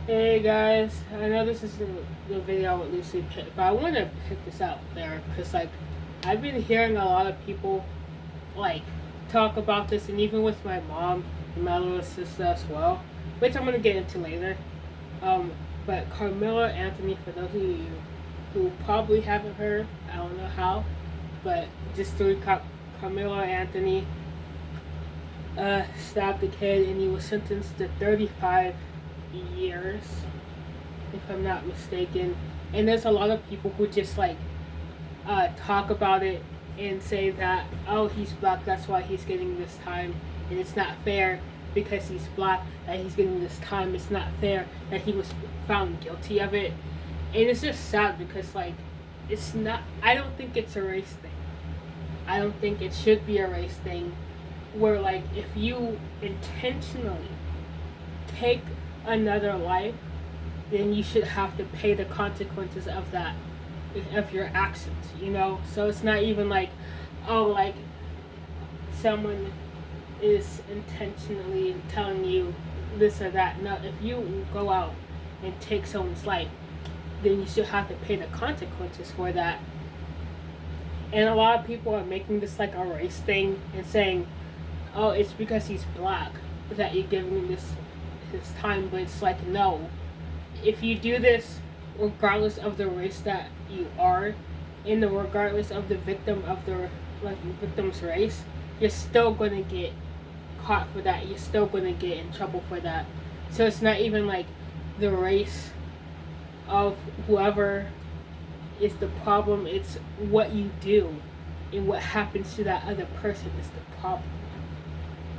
Hey guys, I know this is the video with Lucy Pitt, but I want to pick this out there because I've been hearing a lot of people like talk about this, and even with my mom and my little sister as well, which I'm gonna get into later. Um, but Carmilla Anthony, for those of you who probably haven't heard, I don't know how, but just to recap, Carmilla Anthony stabbed a kid, and he was sentenced to 35 years, if I'm not mistaken. And there's a lot of people who just talk about it and say that, oh, he's black, that's why he's getting this time, and it's not fair because he's black that he's getting this time. It's not fair that he was found guilty of it, and it's just sad because it's not. I don't think it's a race thing. I don't think it should be a race thing. Where if you intentionally take another life, then you should have to pay the consequences of that, of your actions, So it's not even oh, someone is intentionally telling you this or that. No, if you go out and take someone's life, then you should have to pay the consequences for that. And a lot of people are making this like a race thing and saying, oh, it's because he's black that you're giving him this his time. But it's like, no, if you do this regardless of the race that you are, and regardless of the victim of the victim's race, you're still gonna get caught for that. You're still gonna get in trouble for that. So it's not even like the race of whoever is the problem. It's what you do and what happens to that other person is the problem.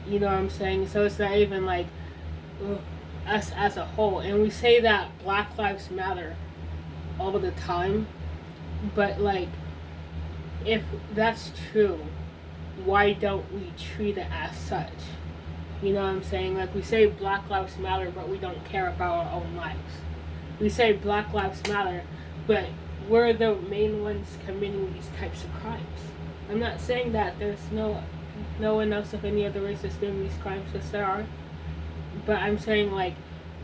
You know what I'm saying? So it's not even like us as a whole. And we say that Black Lives Matter all the time, but if that's true, why don't we treat it as such? You know what I'm saying? We say Black Lives Matter, but we don't care about our own lives. We say Black Lives Matter, but we're the main ones committing these types of crimes. I'm not saying that there's no one else of any other race that's doing these crimes, because there are. But I'm saying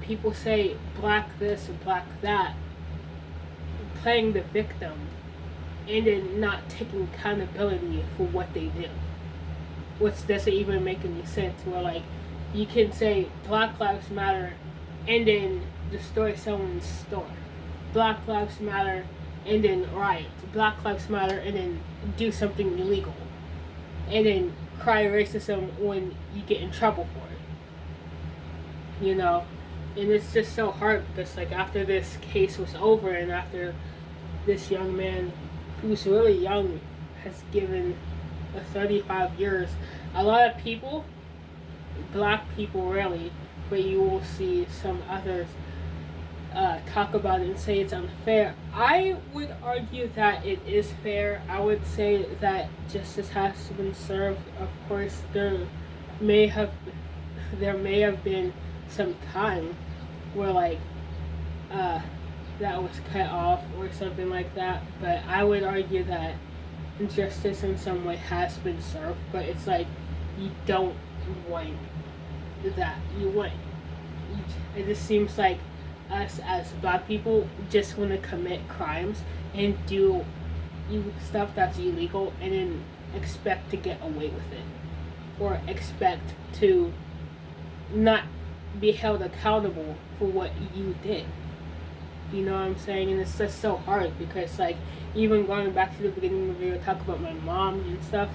people say black this and black that, playing the victim, and then not taking accountability for what they did. Which doesn't even make any sense. Where you can say Black Lives Matter and then destroy someone's store. Black Lives Matter and then riot. Black Lives Matter and then do something illegal. And then cry racism when you get in trouble for it. And it's just so hard because after this case was over and after this young man who's really young has given 35 years, a lot of people, black people really, but you will see some others talk about it and say it's unfair. I would argue that it is fair. I would say that justice has been served. Of course, there may have been some time where that was cut off or something like that. But I would argue that justice in some way has been served. But it's you don't want that. You want. It just seems like us as black people just want to commit crimes and do stuff that's illegal and then expect to get away with it, or expect to not be held accountable for what you did. You know what I'm saying? And it's just so hard because even going back to the beginning of the video, talk about my mom and stuff,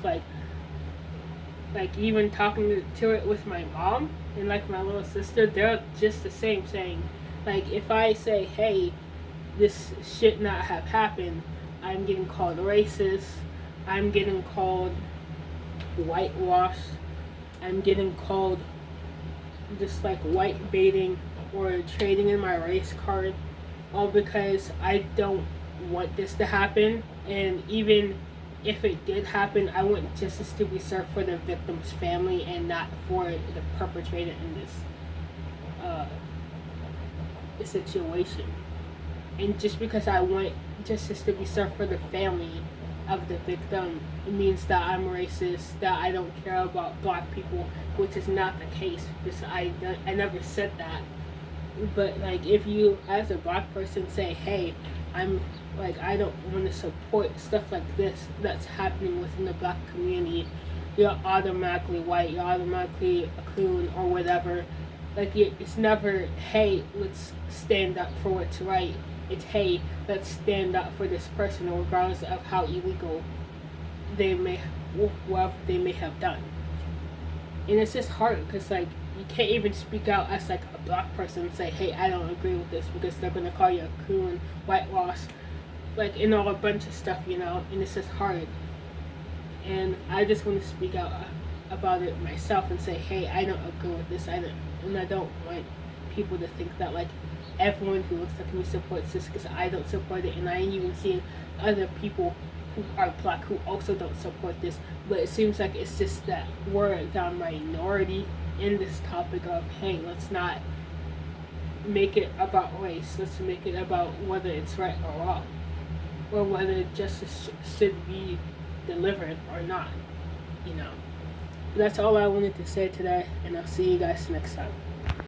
even talking to it with my mom and my little sister, they're just the same, saying if I say, hey, this should not have happened, I'm getting called racist, I'm getting called whitewashed, I'm getting called just white baiting or trading in my race card, all because I don't want this to happen. And even if it did happen, I want justice to be served for the victim's family and not for the perpetrator in this situation. And just because I want justice to be served for the family of the victim, it means that I'm racist, that I don't care about black people, which is not the case, because I never said that. But like if you as a black person say, hey, I'm like I don't want to support stuff like this that's happening within the black community, you're automatically white, you're automatically a coon or whatever. Like it's never, hey, let's stand up for what's right. It's, hey, let's stand up for this person regardless of how illegal they may what they may have done. And it's just hard because like you can't even speak out as like a black person and say, hey, I don't agree with this, because they're gonna call you a coon, whitewash, like, and all a bunch of stuff, and it's just hard. And I just want to speak out about it myself and say, hey, I don't agree with this. I don't want people to think that like everyone who looks like me supports this, because I don't support it, and I ain't even seen other people who are black who also don't support this. But it seems like it's just that we're the minority in this topic of, hey, let's not make it about race. Let's make it about whether it's right or wrong, or whether justice should be delivered or not. You know. That's all I wanted to say today, and I'll see you guys next time.